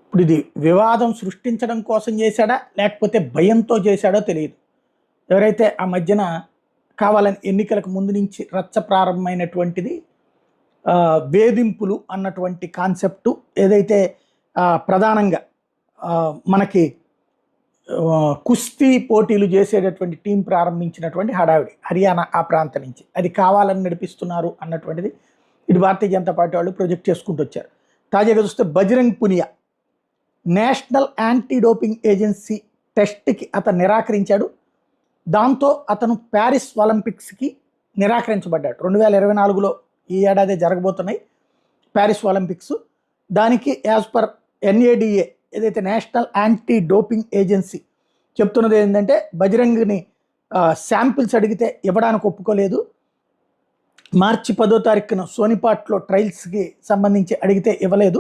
ఇప్పుడు ఇది వివాదం సృష్టించడం కోసం చేశాడా లేకపోతే భయంతో చేశాడో తెలియదు. ఎవరైతే ఆ మధ్యన కావాలని ఎన్నికలకు ముందు నుంచి రచ్చ ప్రారంభమైనటువంటిది వేధింపులు అన్నటువంటి కాన్సెప్టు ఏదైతే ప్రధానంగా మనకి కుస్తీ పోటీలు చేసేటటువంటి టీం ప్రారంభించినటువంటి హడావిడి హర్యానా ఆ ప్రాంతం నుంచి అది కావాలని నడిపిస్తున్నారు అన్నటువంటిది ఇటు భారతీయ జనతా పార్టీ వాళ్ళు ప్రొజెక్ట్ చేసుకుంటూ వచ్చారు. తాజాగా చూస్తే Bajrang Punia national anti doping agency టెస్ట్కి అతను నిరాకరించాడు. దాంతో అతను ప్యారిస్ ఒలింపిక్స్కి నిరాకరించబడ్డాడు. 2024లో ఈ ఏడాది జరగబోతున్నాయి ప్యారిస్ ఒలింపిక్స్. దానికి యాజ్ పర్ ఎన్ఏడిఏ ఏదైతే నేషనల్ యాంటీ డోపింగ్ ఏజెన్సీ చెప్తున్నది ఏంటంటే బజరంగ్ని శాంపిల్స్ అడిగితే ఇవ్వడానికి ఒప్పుకోలేదు. మార్చి 10వ తారీఖున సోనిపాట్లో ట్రయల్స్కి సంబంధించి అడిగితే ఇవ్వలేదు.